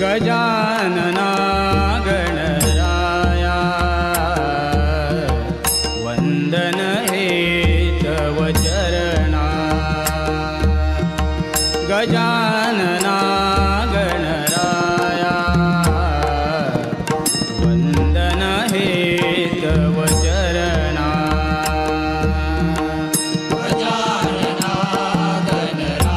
गजानना गणराया वंदन हे तव चरणा गजानना गणराया वंदन हे तव चरणा गजानना गणराया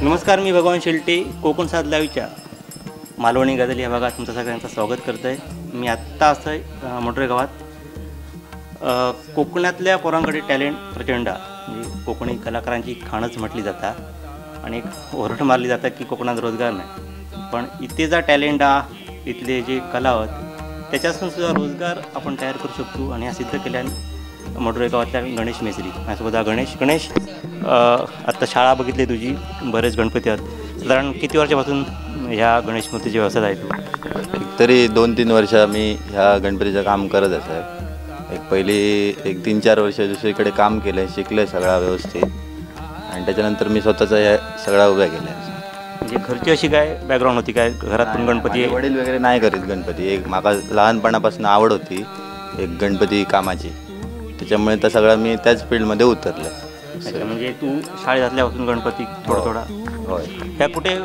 नमस्कार, मी भगवान शेलटे कोकण साध लाईव्हच्या मालवणी गझल या भागात तुमचं सगळ्यांचं स्वागत करत आहे. मी आत्ता असं आहे मोटरे गावात. कोकणातल्या पोरांकडे टॅलेंट प्रचंड, म्हणजे कोकणी कलाकारांची खाणच म्हटली जातात आणि एक ओरड मारली जातात की कोकणात रोजगार नाही. पण इथे जा टॅलेंट इथले जे कला आहेत त्याच्यातून सुद्धा रोजगार आपण तयार करू शकतो आणि हा सिद्ध केल्याने मोटरे गावातल्या गणेश मेसरी माझ्यासोबत गणेश आत्ता शाळा बघितली तुझी, बरेच गणपती आहेत. साधारण किती वर्षापासून ह्या गणेश मूर्तीच्या व्यवसायात आहे तू? तरी 2-3 वर्ष मी ह्या गणपतीचं काम करत आहे. पहिली 3-4 वर्ष दुसरीकडे काम केलं आहे, शिकलं आहे सगळा व्यवस्थित आणि त्याच्यानंतर मी स्वतःचा ह्या सगळा उभ्या केल्या. म्हणजे घरची अशी काय बॅकग्राऊंड होती, काय घरात पण गणपती वडील वगैरे नाही करीत गणपती. मला लहानपणापासून आवड होती एक गणपती कामाची, त्याच्यामुळे तर सगळं मी त्याच फील्डमध्ये उतरलं. म्हणजे तू शाळेत असल्यापासून गणपती थोडा होय. ह्या कुठे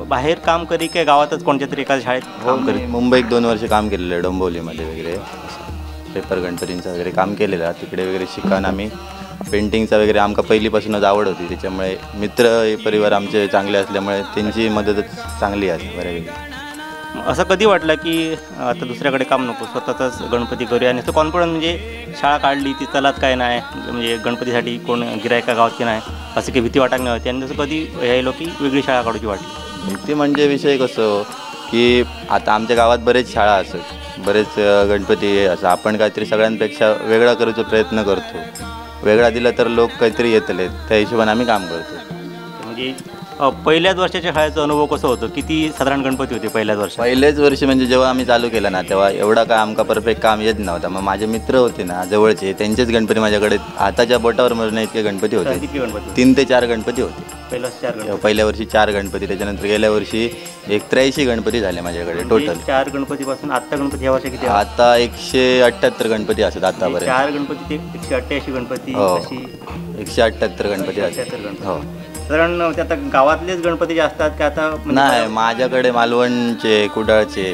बाहेर काम करी काय गावातच कोणत्या तरी एखाद्या शाळेत काम करी? मुंबईत 2 वर्ष काम केलेलं आहे, डोंबिवलीमध्ये वगैरे पेपर गणपतींचं वगैरे काम केलेलं आहे. तिकडे वगैरे शिकान आम्ही पेंटिंगचा वगैरे आमका पहिलीपासूनच आवड होती, त्याच्यामुळे मित्र परिवार आमचे चांगले असल्यामुळे त्यांची मदतच चांगली आहे बऱ्यापैकी. असं कधी वाटलं की आता दुसऱ्याकडे काम नको, स्वतःचाच गणपती करूया? आणि तो कॉन्फिडन्स म्हणजे शाळा काढली ती चलात काय नाही, म्हणजे गणपतीसाठी कोण गिरायका गावात की नाही असं काही भीती वाटत नाही होती? आणि जसं कधी यायलो की वेगळी शाळा काढूची वाटली? भीती म्हणजे विषय कसं की आता आमच्या गावात बरेच शाळा असत, बरेच गणपती असं आपण काहीतरी सगळ्यांपेक्षा वेगळा करायचा प्रयत्न करतो. वेगळा दिला तर लोक काहीतरी येतले, त्या हिशोबाने आम्ही काम करतो. म्हणजे पहिल्याच वर्षाच्या शाळेचा अनुभव कसं होतं? किती साधारण गणपती होते पहिल्याच वर्षी? पहिलेच वर्षी म्हणजे जेव्हा आम्ही चालू केलं ना तेव्हा एवढा काय आमका परफेक्ट काम येत नव्हता. मग माझे मित्र होते ना जवळचे, त्यांचेच गणपती माझ्याकडे हाताच्या बोटावर मरणे इतके गणपती होते. किती गणपती? 3 ते 4 गणपती होते. पहिल्या वर्षी 4 गणपती, त्याच्यानंतर गेल्या वर्षी 83 गणपती झाले माझ्याकडे टोटल. 4 गणपतीपासून आता गणपती ह्या वर्षी किती? आता 178 गणपती असतात आतापर्यंत. 4 गणपती ते 188 गणपती. 178 गणपती असतात. हो. कारण ते आता गावातलेच गणपती जे असतात की आता नाही, माझ्याकडे मालवणचे, कुडाळचे,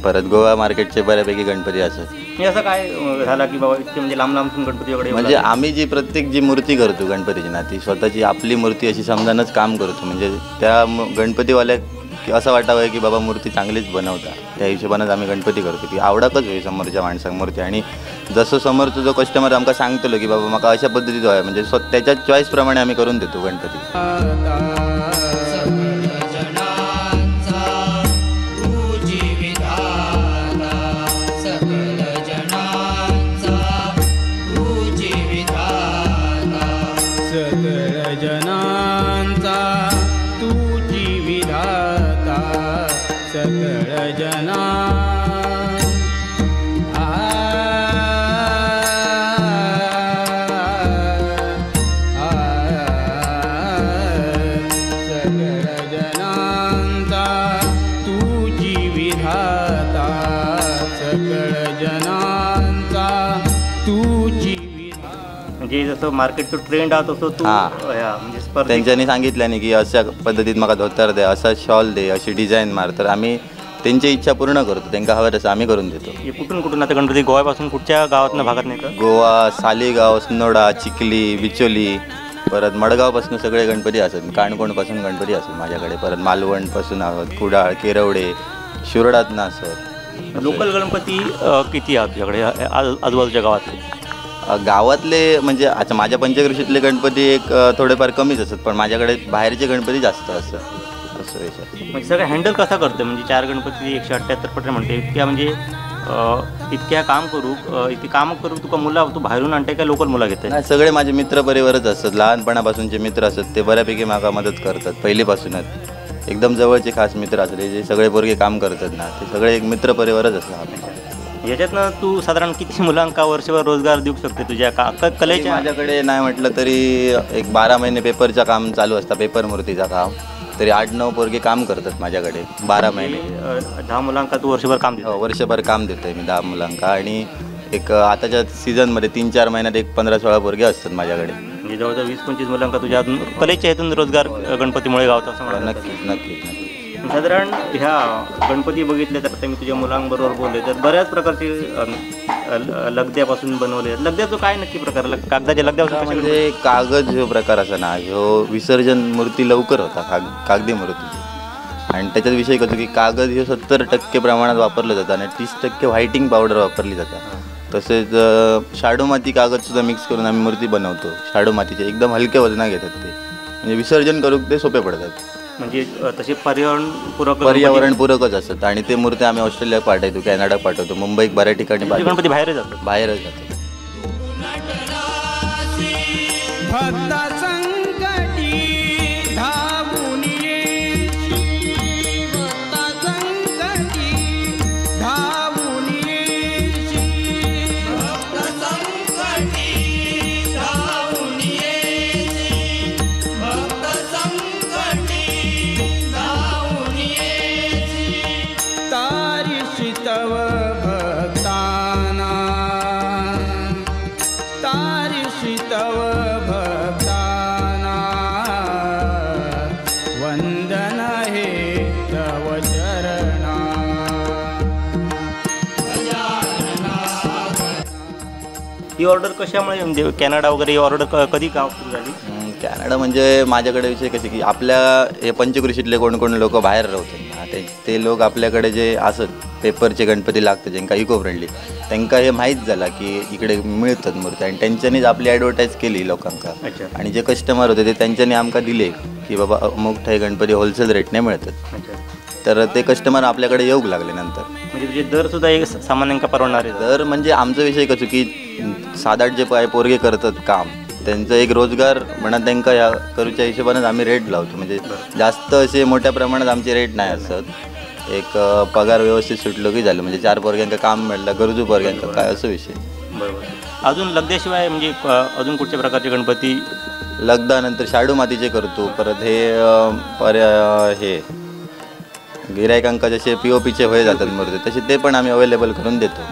परत गोवा मार्केटचे बऱ्यापैकी गणपती असतात. मी असं काय झाला की बाबा इतके म्हणजे लांब गणपती वगैरे? म्हणजे आम्ही जी प्रत्येक जी मूर्ती करतो गणपतीची ना ती स्वतःची आपली मूर्ती अशी समजानच काम करतो. म्हणजे त्या गणपतीवाल्या असं वाटावं की बाबा मूर्ती चांगलीच बनवता, त्या हिशोबानेच आम्ही गणपती करतो की आवडतच होई समोरच्या माणसांक मूर्ती. आणि जसं समोरचा जो कस्टमर आमका सांगतलो की बाबा मला अशा पद्धतीचं आहे, म्हणजे त्याच्या चॉईसप्रमाणे आम्ही करून देतो गणपती. सकळ जना सकळ जनांचा तुझी विधाता, सकळ जनांचा तुझी. म्हणजे जसं मार्केटचं ट्रेंड आहे तसं तू म्हणजे त्यांच्यानी सांगितल्याने की अशा पद्धतीत मला धोतर दे, असा शॉल दे, अशी डिझाईन मार, तर आम्ही त्यांची इच्छा पूर्ण करतो. त्यांना हवं तसं आम्ही करून देतो. कुठून आता गणपती गोव्यापासून कुठच्या गावातनं भागात नाही का? गोवा, सालीगाव, सिन्नोडा, चिखली, बिचोली, परत मडगावपासून सगळे गणपती असतात. काणकोणपासून गणपती असतात माझ्याकडे, परत मालवणपासून आहोत, कुडाळ, केरवडे, शिरोडातनं असत. लोकल गणपती किती आहेत तुझ्याकडे आजूबाजूच्या गावातले? गावातले म्हणजे आता माझ्या पंचक्रोशीतले गणपती एक थोडेफार कमीच असतात, पण माझ्याकडे बाहेरचे गणपती जास्त असतात. असं विषय म्हणजे सगळं हँडल कसा करतं? म्हणजे 4 गणपती 178 पट म्हणते इतक्या, म्हणजे इतक्या काम करू तुका मुला तू बाहेरून आणते का लोकल मुलं घेते? नाही, सगळे माझे मित्र परिवारच असतात. लहानपणापासूनचे मित्र असतात ते बऱ्यापैकी मला मदत करतात पहिलीपासूनच. एकदम जवळचे खास मित्र असले जे सगळे पोरगे काम करतात ना, ते सगळे एक मित्र परिवारच असतात. याच्यातनं तू साधारण किती मुलांका वर्षभर रोजगार देऊ शकते तुझ्या कलेच्या? माझ्याकडे नाही म्हटलं तरी एक 12 महिने पेपरचं काम चालू असतं, पेपर मूर्तीचं काम. तरी 8-9 पोरगे काम करतात माझ्याकडे 12 महिने. 10 मुलांका तू वर्षभर काम देतो? वर्षभर काम देतोय मी 10 मुलांका. आणि एक आताच्या सीझनमध्ये 3-4 महिन्यात एक 15-16 पोरगे असतात माझ्याकडे. म्हणजे जवळजवळ 20-25 मुलांका तुझ्या कलेच्या हेतून रोजगार गणपतीमुळे गावतो असं म्हणा. नक्कीच. साधारण ह्या गणपती बघितले तर आता मी तुझ्या मुलांबरोबर बोलले तर बऱ्याच प्रकारचे लगद्यापासून बनवले. लगद्याचं काय नक्की प्रकार? कागदाच्या लगद्यापासून म्हणजे कागद जो प्रकार असा ना, ह्यो विसर्जन मूर्ती लवकर होता, कागदी मूर्ती. आणि त्याच्यात विषय कसं की कागद हे 70% प्रमाणात वापरलं जातं आणि 30% व्हाईटिंग पावडर वापरली जातात. तसेच शाडू माती कागदसुद्धा मिक्स करून आम्ही मूर्ती बनवतो. शाडू मातीचे एकदम हलके वजना घेतात ते, म्हणजे विसर्जन करून ते सोपे पडतात. म्हणजे तसे पर्यावरणपूरकच असतात. आणि ते मूर्ती आम्ही ऑस्ट्रेलिया पाठवतो, कॅनडा पाठवतो, मुंबईत बऱ्याच ठिकाणी गणपती बाहेरच जातो. भक्ता संकटी धावून येशी, भक्ता संकटी धावून येशी, भक्ता संकटी धावून येशी, भक्ता संकटी धावून येशी. तारिषि तव भक्ताना, तारिषि तव भक्ताना, वंदन हे तव चरणा. ही ऑर्डर कशामुळे, म्हणजे कॅनडा वगैरे ही ऑर्डर कधी का सुरू झाली? कॅनडा म्हणजे माझ्याकडे विषय कसे की आपल्या हे पंचकृषीतले कोण लोक बाहेर राहतात ना, ते लोक आपल्याकडे जे असत पेपरचे गणपती लागतात ज्यांका इको फ्रेंडली, त्यांना हे माहीत झालं की इकडे मिळतात मूर्ती. आणि त्यांच्यानीच आपली ॲडव्हर्टाईज केली लोकांका. आणि जे कस्टमर होते ते त्यांच्यानी आमका दिले की बाबा अमुक हे गणपती होलसेल रेटने मिळतात. तर ते कस्टमर आपल्याकडे येऊ लागले नंतर. म्हणजे तुझे दरसुद्धा एक सामान्यांका परवडणार आहे? तर म्हणजे आमचा विषय कसं की 7-8 जे पोरगे करतात काम, त्यांचं एक रोजगार म्हणा त्यांना ह्या करूच्या हिशोबानेच आम्ही रेट लावतो. म्हणजे जास्त असे मोठ्या प्रमाणात आमचे रेट नाही असत. एक पगार व्यवस्थित सुटलो की झालं, म्हणजे 4 पोरग्यांका काम मिळलं, गरजू पोरग्यांका काय असं विषय. बरोबर. अजून लगद्याशिवाय म्हणजे अजून कुठच्या प्रकारचे गणपती? लगदानंतर शाडू मातीचे करतो. परत हे गिरायकांका जसे POPचे होय जातात मूर्ती, तसे ते पण आम्ही अवेलेबल करून देतो.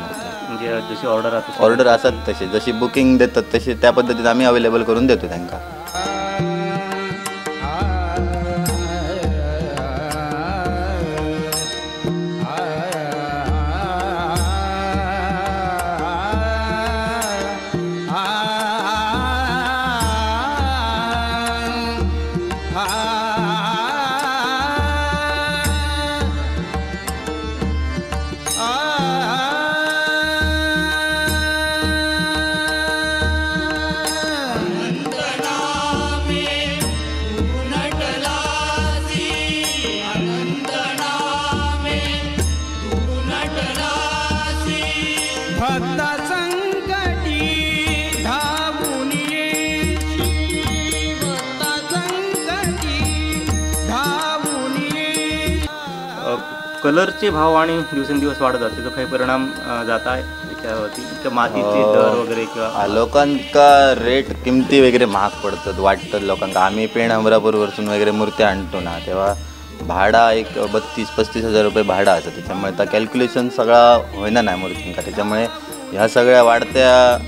म्हणजे जशी ऑर्डर असतात तसे, जशी बुकिंग देतात तसे त्या पद्धतीने आम्ही अवेलेबल करून देतो त्यांना. भक्ता संकटी धावून येशी, भक्ता संकटी धावून येशी. कलरचे भाव आणि दिवसेंदिवस वाढत जाते, त्याचा काही परिणाम जात आहे त्याच्यावरती? किंवा मातीचे दर वगैरे, किंवा लोकांका रेट किमती वगैरे महाग पडतात वाटतात लोकांना. आम्ही पेण अमरापूरवरसून वगैरे मूर्त्या आणतो ना, तेव्हा भाडा एक 32-35 हजार रुपये भाडा असतं. त्याच्यामुळे त्या कॅल्क्युलेशन सगळा होईना नाही मूर्तींका. त्याच्यामुळे ह्या सगळ्या वाढत्या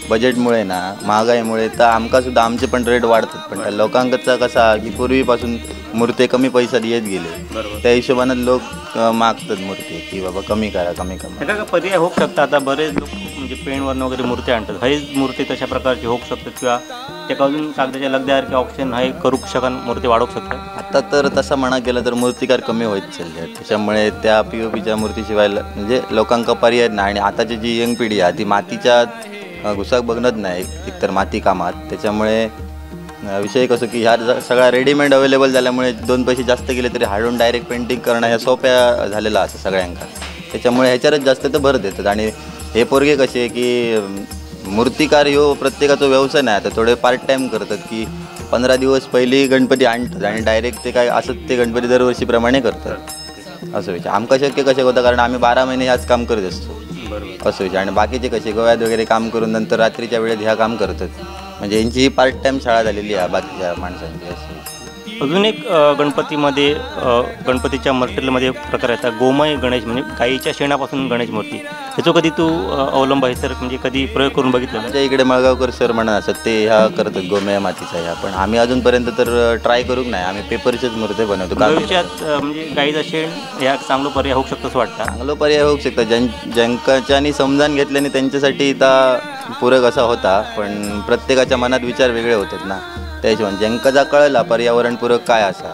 बजेटमुळे ना, महागाईमुळे तर आमकासुद्धा आमचे पण रेट वाढतात. पण त्या लोकांचा कसा की पूर्वीपासून मूर्ती कमी पैशात येत गेले, त्या हिशोबाने लोक मागतात मूर्ती की बाबा कमी करा. त्याला का पर्याय होऊ शकतात? आता बरेच लोक म्हणजे पेणवरून वगैरे मूर्ती आणतात, हेच मूर्ती तशा प्रकारची होऊ शकतात, किंवा त्या अजून कागदाच्या लगद्यावर किंवा ऑप्शन हे करू शकन, मूर्ती वाढवू शकतात? आता तर तसं म्हणा गेलं तर मूर्तिकार कमी होत चालले. त्याच्यामुळे त्या POPच्या मूर्तीशिवाय म्हणजे लोकांका पर्याय नाही. आणि आताची जी यंग पिढी आहे ती मातीच्या घुसाक बघत नाही, एकतर माती कामात. त्याच्यामुळे विषय कसं की ह्या सगळ्या रेडीमेड अवेलेबल झाल्यामुळे 2 पैसे जास्त गेले तरी हाडून डायरेक्ट पेंटिंग करणं ह्या सोप्या झालेलं असं सगळ्यांका. त्याच्यामुळे ह्याच्यावरच जास्त तर भर देतात. आणि हे पोरगे कसे की मूर्तिकार ह्यो प्रत्येकाचा व्यवसाय नाही, आता थोडे पार्ट टाईम करतात की 15 दिवस पहिली गणपती आणतात आणि डायरेक्ट ते काय असत ते गणपती दरवर्षीप्रमाणे करतात. असं विषय आमका शक्य कसे होतं, कारण आम्ही 12 महिने ह्याच काम करत असतो. बरोबर. असं विषय. आणि बाकीचे कसे गोव्यात वगैरे काम करून नंतर रात्रीच्या वेळेत ह्या काम करतात, म्हणजे यांची ही पार्ट टाईम शाळा झालेली आहे बाकीच्या माणसांची अशी. अजून एक गणपतीमध्ये गणपतीच्या मटेरियलमध्ये एक प्रकार येतात गोमय गणेश, म्हणजे गाईच्या शेणापासून गणेश मूर्ती. ह्याचा कधी तू अवलंब आहे सर, म्हणजे कधी प्रयोग करून बघितलं? आमच्या इकडे मळगावकर सर म्हणत असत ते ह्या करतात गोमया मातीचा ह्या, पण आम्ही अजूनपर्यंत तर ट्राय करूक नाही. आम्ही पेपरचेच मूर्ती बनवतो. भविष्यात म्हणजे गाईचा शेण ह्या चांगलं पर्याय होऊ शकतो असं वाटतं? चांगलं पर्याय होऊ शकतं. ज्यांच्यानी समजावून घेतल्याने त्यांच्यासाठी इथं पूरक असा होता, पण प्रत्येकाच्या मनात विचार वेगळे होतात ना. त्या हिशोबाने ज्यांका जा कळला पर्यावरणपूरक काय असा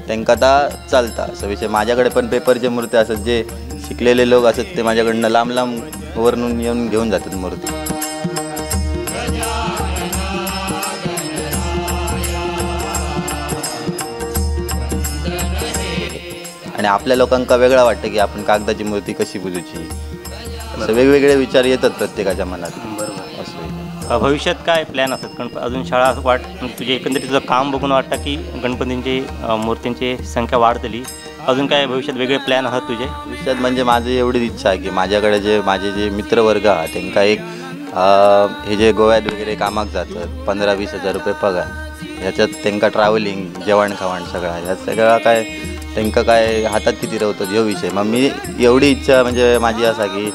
त्यांका आता चालता असं विषय. माझ्याकडे पण पेपरचे मूर्ती असतात, जे शिकलेले लोक असतात ते माझ्याकडनं लांब लांब वरून येऊन घेऊन जातात मूर्ती. आणि आपल्या लोकांका वेगळा वाटतं की आपण कागदाची मूर्ती कशी बुजूची, असं वेगवेगळे विचार येतात प्रत्येकाच्या मनात. बरोबर. असं भविष्यात काय प्लॅन असतात? अजून शाळा तुझे एकंदरीत तुझं काम बघून वाटतं की गणपतींचे मूर्तींची संख्या वाढतली, अजून काय भविष्यात वेगळे प्लॅन आहात तुझे? भविष्यात म्हणजे माझी एवढीच इच्छा आहे की माझ्याकडे माझे जे मित्रवर्ग आहात त्यांना एक हे जे गोव्यात वगैरे कामाक जातात 15-20 हजार रुपये पगार, ह्याच्यात त्यांना ट्रॅव्हलिंग जेवण खावण सगळा ह्या सगळा काय त्यांना काय हातात किती रवतात ह्यो विषय. मग मी एवढी इच्छा म्हणजे माझी असा की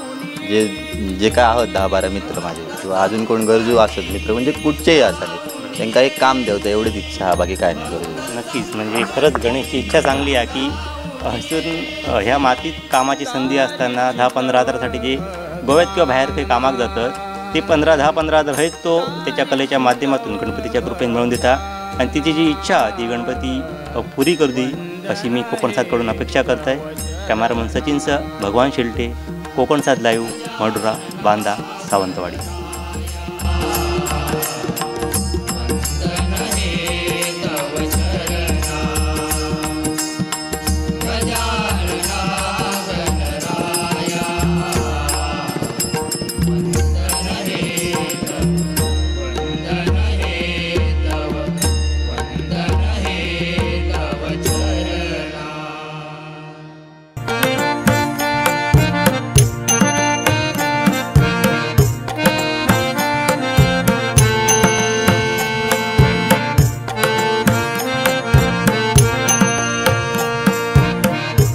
जे काय आहोत 10-12 मित्र माझे किंवा अजून कोण गरजू असत मित्र, म्हणजे कुठचेही असावे, त्यांना एक काम देवतं एवढीच इच्छा, बाकी काय नाही गरजू. नक्कीच. म्हणजे खरंच गणेशची इच्छा चांगली आहे की हसून ह्या मातीत कामाची संधी असताना 10-15 हजारासाठी जे गोव्यात किंवा बाहेर काही कामाक जातात ते 10-15 हजार आहेत तो त्याच्या कलेच्या माध्यमातून गणपतीच्या कृपेने मिळवून देता, आणि तिची जी इच्छा ती गणपती पुरी करू दे अशी मी कोकणसादकडून अपेक्षा करत आहे. कॅमेरामन सचिनसह भगवान शेलटे, कोकणसाद लाईव्ह, मडुरा, बांदा, सावंतवाडी.